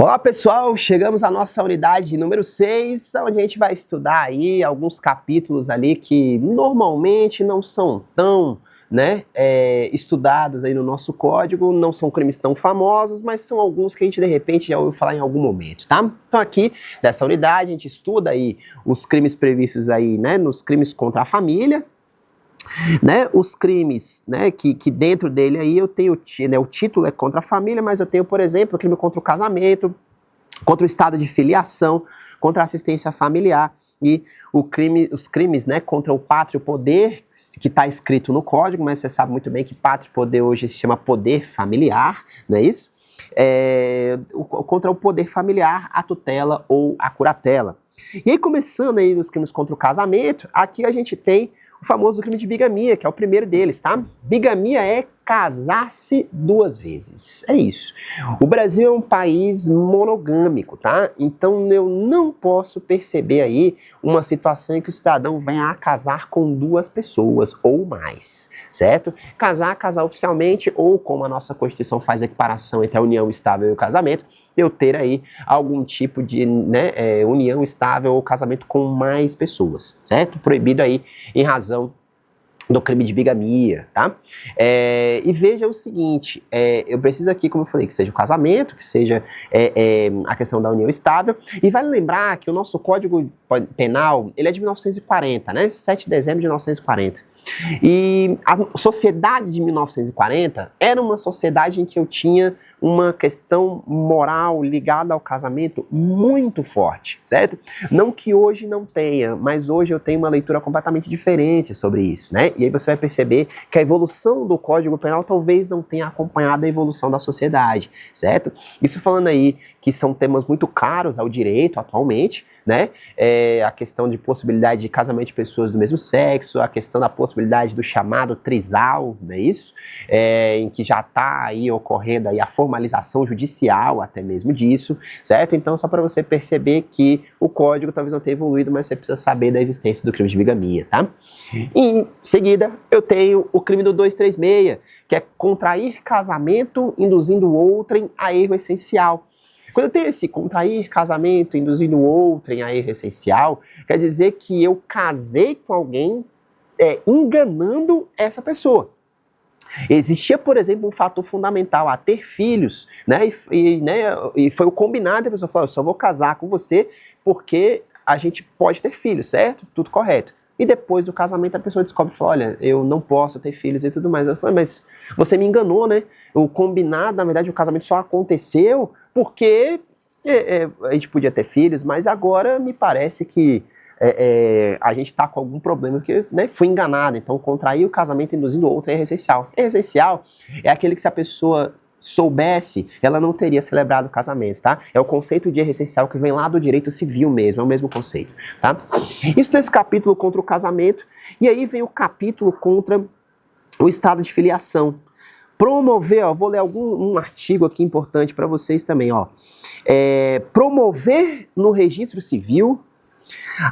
Olá pessoal, chegamos à nossa unidade número 6, onde a gente vai estudar aí alguns capítulos ali que normalmente não são tão estudados aí no nosso código, não são crimes tão famosos, mas são alguns que a gente de repente já ouviu falar em algum momento, tá? Então aqui, nessa unidade, a gente estuda aí os crimes previstos aí, nos crimes contra a família, os crimes, que dentro dele aí eu tenho, o título é contra a família, mas eu tenho, por exemplo, o crime contra o casamento, contra o estado de filiação, contra a assistência familiar e os crimes, contra o pátrio poder, que está escrito no código, mas você sabe muito bem que pátrio poder hoje se chama poder familiar, não é isso? Contra o poder familiar, a tutela ou a curatela. E aí, começando aí nos crimes contra o casamento, aqui a gente tem o famoso crime de bigamia, que é o primeiro deles, tá? Bigamia é casar-se duas vezes, é isso. O Brasil é um país monogâmico, tá? Então eu não posso perceber aí uma situação em que o cidadão venha a casar com duas pessoas ou mais, certo? Casar oficialmente ou, como a nossa Constituição faz a equiparação entre a união estável e o casamento, eu ter aí algum tipo de união estável ou casamento com mais pessoas, certo? Proibido aí em razão do crime de bigamia, tá? E veja o seguinte, eu preciso aqui, como eu falei, que seja o casamento, que seja a questão da união estável, e vale lembrar que o nosso Código Penal, ele é de 1940, 7 de dezembro de 1940, e a sociedade de 1940 era uma sociedade em que eu tinha uma questão moral ligada ao casamento muito forte, certo? Não que hoje não tenha, mas hoje eu tenho uma leitura completamente diferente sobre isso, E aí você vai perceber que a evolução do Código Penal talvez não tenha acompanhado a evolução da sociedade, certo? Isso falando aí que são temas muito caros ao direito atualmente, a questão de possibilidade de casamento de pessoas do mesmo sexo, a questão da possibilidade do chamado trisal, não é isso? Em que já está aí ocorrendo aí a formalização judicial até mesmo disso, certo? Então só para você perceber que o código talvez não tenha evoluído, mas você precisa saber da existência do crime de bigamia, tá? Em seguida, eu tenho o crime do 236, que é contrair casamento induzindo outrem a erro essencial. Quando eu tenho esse contrair casamento induzindo outrem a erro essencial, quer dizer que eu casei com alguém enganando essa pessoa. Existia, por exemplo, um fator fundamental a ter filhos, e foi o combinado, a pessoa falou, eu só vou casar com você porque a gente pode ter filhos, certo? Tudo correto. E depois do casamento a pessoa descobre e fala, olha, eu não posso ter filhos e tudo mais. Eu falei, mas você me enganou, O combinado, na verdade, o casamento só aconteceu porque a gente podia ter filhos, mas agora me parece que a gente está com algum problema, porque fui enganado, então contrair o casamento induzindo outro é essencial. É essencial é aquele que se a pessoa soubesse, ela não teria celebrado o casamento, tá? É o conceito de erro essencial que vem lá do direito civil mesmo, é o mesmo conceito, tá? Isso nesse capítulo contra o casamento, e aí vem o capítulo contra o estado de filiação. Promover, vou ler um artigo aqui importante para vocês também, promover no registro civil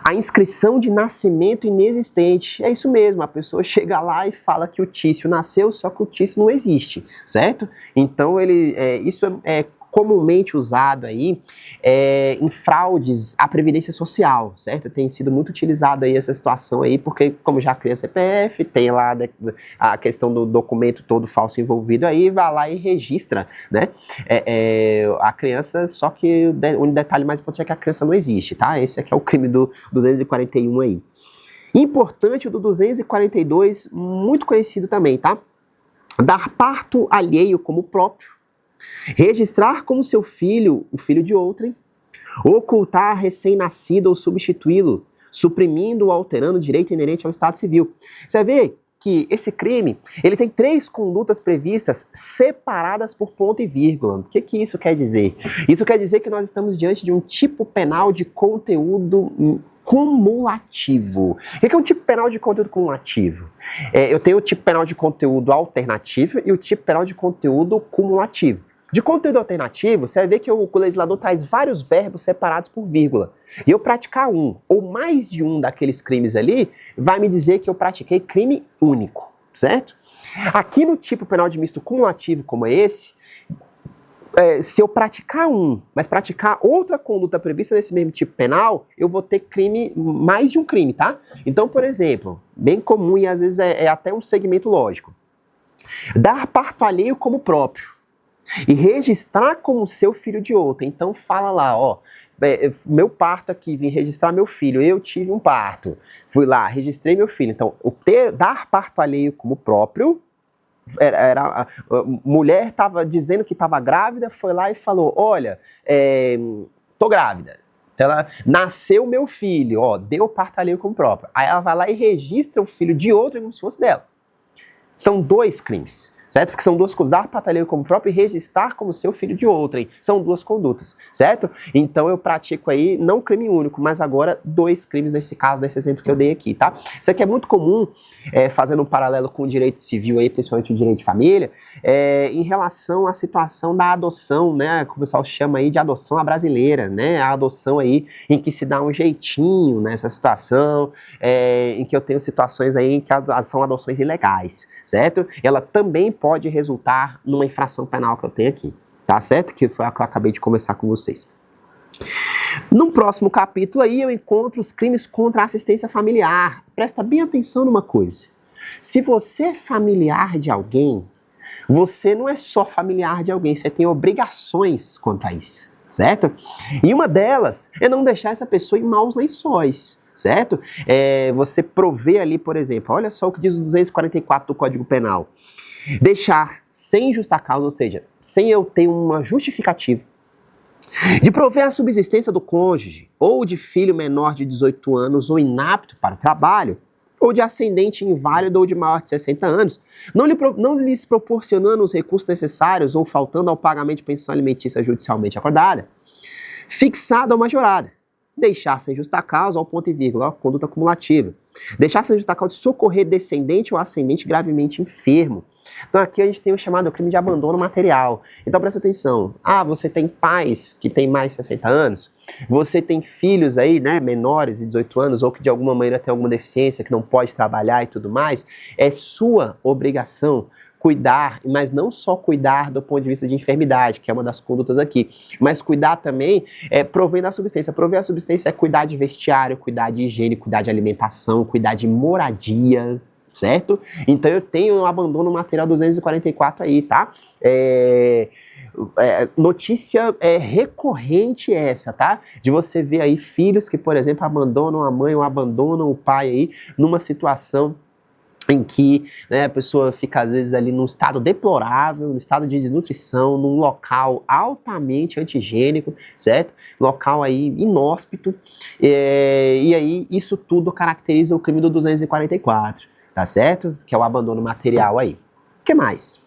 a inscrição de nascimento inexistente. É isso mesmo, a pessoa chega lá e fala que o Tício nasceu, só que o Tício não existe, certo? Então isso é comumente usado aí em fraudes à Previdência Social, certo? Tem sido muito utilizada aí essa situação aí, porque como já cria CPF, tem lá a questão do documento todo falso envolvido aí, vai lá e registra, a criança, só que o detalhe mais importante é que a criança não existe, tá? Esse aqui é o crime do 241 aí. Importante o do 242, muito conhecido também, tá? Dar parto alheio como próprio, registrar como seu filho o filho de outrem, ocultar recém-nascido ou substituí-lo, suprimindo ou alterando o direito inerente ao Estado Civil. Você vê que esse crime, ele tem 3 condutas previstas separadas por ponto e vírgula. O que isso quer dizer? Isso quer dizer que nós estamos diante de um tipo penal de conteúdo cumulativo. O que é um tipo penal de conteúdo cumulativo? Eu tenho o tipo penal de conteúdo alternativo e o tipo penal de conteúdo cumulativo. De conteúdo alternativo, você vai ver que o legislador traz vários verbos separados por vírgula. E eu praticar um ou mais de um daqueles crimes ali, vai me dizer que eu pratiquei crime único, certo? Aqui no tipo penal de misto cumulativo como esse, se eu praticar mas praticar outra conduta prevista nesse mesmo tipo penal, eu vou ter crime, mais de um crime, tá? Então, por exemplo, bem comum e às vezes é até um segmento lógico. Dar parto alheio como próprio e registrar como seu filho de outro. Então fala lá, ó, meu parto aqui, vim registrar meu filho, eu tive um parto, fui lá, registrei meu filho. Então, dar parto alheio como próprio, a mulher estava dizendo que estava grávida, foi lá e falou, olha, tô grávida. Ela nasceu meu filho, ó, deu parto alheio como próprio. Aí ela vai lá e registra o filho de outro como se fosse dela. São 2 crimes, certo? Porque são 2 coisas, dar parto alheio como próprio e registrar como seu filho de outrem. São 2 condutas, certo? Então eu pratico aí, não crime único, mas agora 2 crimes nesse caso, nesse exemplo que eu dei aqui, tá? Isso aqui é muito comum, fazendo um paralelo com o direito civil aí, principalmente o direito de família, em relação à situação da adoção, né? Que o pessoal chama aí de adoção à brasileira, né? A adoção aí em que se dá um jeitinho nessa situação, em que eu tenho situações aí em que são adoções ilegais, certo? Ela também pode resultar numa infração penal que eu tenho aqui, tá certo? Que foi a que eu acabei de conversar com vocês. No próximo capítulo aí eu encontro os crimes contra a assistência familiar. Presta bem atenção numa coisa. Se você é familiar de alguém, você não é só familiar de alguém, você tem obrigações quanto a isso, certo? E uma delas é não deixar essa pessoa em maus lençóis, certo? Você provê ali, por exemplo, olha só o que diz o 244 do Código Penal. Deixar sem justa causa, ou seja, sem eu ter uma justificativa, de prover a subsistência do cônjuge, ou de filho menor de 18 anos ou inapto para o trabalho, ou de ascendente inválido ou de maior de 60 anos, não lhes proporcionando os recursos necessários ou faltando ao pagamento de pensão alimentícia judicialmente acordada, fixada ou majorada. Deixar sem justa causa, ao ponto e vírgula, ó, conduta cumulativa. Deixar sem justa causa de socorrer descendente ou ascendente gravemente enfermo. Então aqui a gente tem o chamado crime de abandono material. Então presta atenção. Você tem pais que têm mais de 60 anos, você tem filhos aí, né, menores de 18 anos, ou que de alguma maneira tem alguma deficiência, que não pode trabalhar e tudo mais, é sua obrigação cuidar, mas não só cuidar do ponto de vista de enfermidade, que é uma das condutas aqui, mas cuidar também provendo a subsistência. Prover a subsistência é cuidar de vestiário, cuidar de higiene, cuidar de alimentação, cuidar de moradia, certo? Então eu tenho um abandono material 244 aí, tá? Notícia recorrente essa, tá? De você ver aí filhos que, por exemplo, abandonam a mãe ou abandonam o pai aí numa situação em que, né, a pessoa fica às vezes ali num estado deplorável, num estado de desnutrição, num local altamente antigênico, certo? Local aí inóspito, e aí isso tudo caracteriza o crime do 244, tá certo? Que é o abandono material aí. O que mais?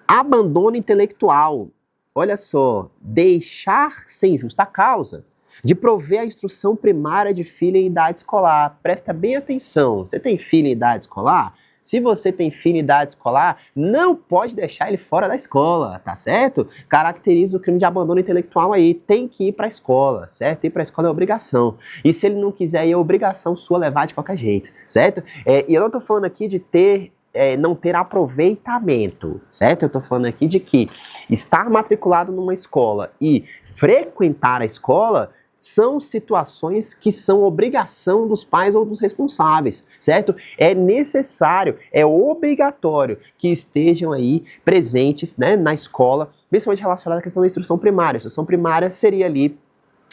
Abandono intelectual. Olha só, deixar sem justa causa de prover a instrução primária de filho em idade escolar. Presta bem atenção. Você tem filho em idade escolar? Se você tem filho em idade escolar, não pode deixar ele fora da escola, tá certo? Caracteriza o crime de abandono intelectual aí. Tem que ir para a escola, certo? Ir para a escola é obrigação. E se ele não quiser ir, é obrigação sua levar de qualquer jeito, certo? E eu não tô falando aqui de não ter aproveitamento, certo? Eu tô falando aqui de que estar matriculado numa escola e frequentar a escola são situações que são obrigação dos pais ou dos responsáveis, certo? É necessário, é obrigatório que estejam aí presentes, né, na escola, principalmente relacionada à questão da instrução primária. A instrução primária seria ali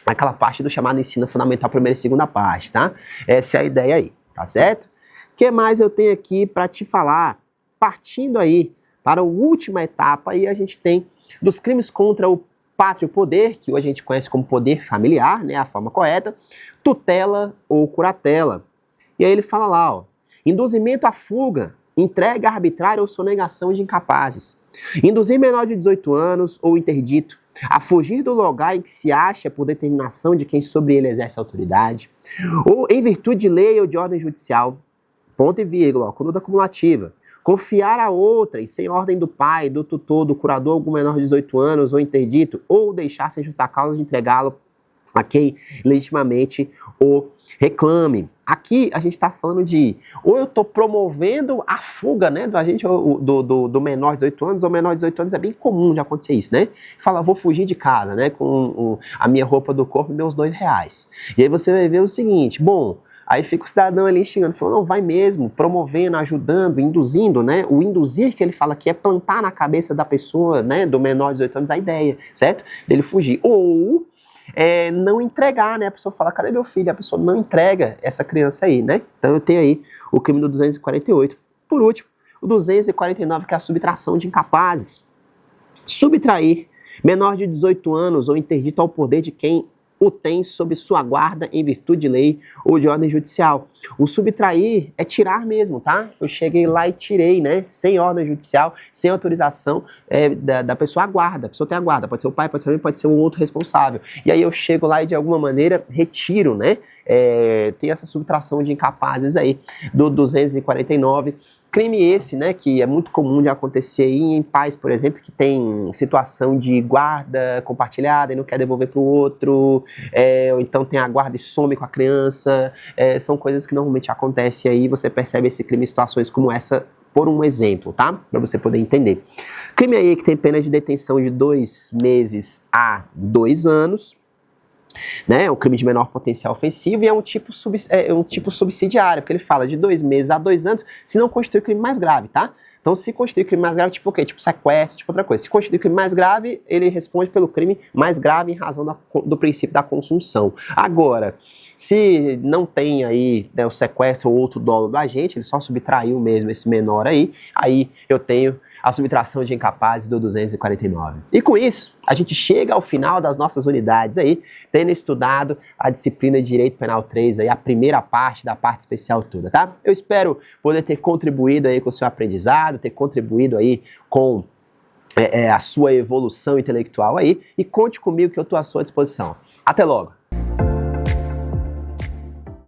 aquela parte do chamado ensino fundamental, primeira e segunda parte, tá? Essa é a ideia aí, tá certo? O que mais eu tenho aqui para te falar? Partindo aí para a última etapa, aí a gente tem dos crimes contra o pátrio poder, que hoje a gente conhece como poder familiar, né, a forma correta, tutela ou curatela. E aí ele fala lá, ó, induzimento à fuga, entrega arbitrária ou sonegação de incapazes, induzir menor de 18 anos ou interdito a fugir do lugar em que se acha por determinação de quem sobre ele exerce autoridade, ou em virtude de lei ou de ordem judicial, ponto e vírgula, ó, conduta cumulativa. Confiar a outra e sem ordem do pai, do tutor, do curador, algum menor de 18 anos ou interdito, ou deixar sem justa causa de entregá-lo a quem legitimamente o reclame. Aqui a gente está falando de, ou eu estou promovendo a fuga, né, do agente do menor de 18 anos, ou menor de 18 anos é bem comum de acontecer isso, né? Fala, vou fugir de casa, né, com a minha roupa do corpo e meus R$2. E aí você vai ver o seguinte, bom, aí fica o cidadão ali xingando, falando, não, vai mesmo, promovendo, ajudando, induzindo, né? O induzir que ele fala aqui é plantar na cabeça da pessoa, né, do menor de 18 anos a ideia, certo? Dele fugir. Ou não entregar, né? A pessoa fala, cadê meu filho? A pessoa não entrega essa criança aí, né? Então eu tenho aí o crime do 248. Por último, o 249, que é a subtração de incapazes. Subtrair menor de 18 anos ou interdito ao poder de quem o tem sob sua guarda em virtude de lei ou de ordem judicial. O subtrair é tirar mesmo, tá? Eu cheguei lá e tirei, né? Sem ordem judicial, sem autorização da pessoa, a guarda. A pessoa tem a guarda, pode ser o pai, pode ser a mãe, pode ser um outro responsável. E aí eu chego lá e de alguma maneira retiro, né? Tem essa subtração de incapazes aí do 249. Crime esse, né, que é muito comum de acontecer aí em pais, por exemplo, que tem situação de guarda compartilhada e não quer devolver para o outro, ou então tem a guarda e some com a criança, são coisas que normalmente acontecem aí, você percebe esse crime em situações como essa, por um exemplo, tá? Para você poder entender. Crime aí que tem pena de detenção de 2 meses a 2 anos, né, é um crime de menor potencial ofensivo e é um tipo subsidiário, porque ele fala de 2 meses a 2 anos, se não constitui crime mais grave, tá? Então, se constitui crime mais grave, tipo o quê? Tipo sequestro, tipo outra coisa. Se constitui crime mais grave, ele responde pelo crime mais grave em razão do princípio da consunção. Agora, se não tem aí, né, o sequestro ou outro dolo do agente, ele só subtraiu mesmo esse menor aí eu tenho a subtração de incapazes do 249. E com isso, a gente chega ao final das nossas unidades aí, tendo estudado a disciplina de Direito Penal 3, aí, a primeira parte da parte especial toda, tá? Eu espero poder ter contribuído aí com o seu aprendizado, ter contribuído aí com a sua evolução intelectual aí, e conte comigo que eu estou à sua disposição. Até logo!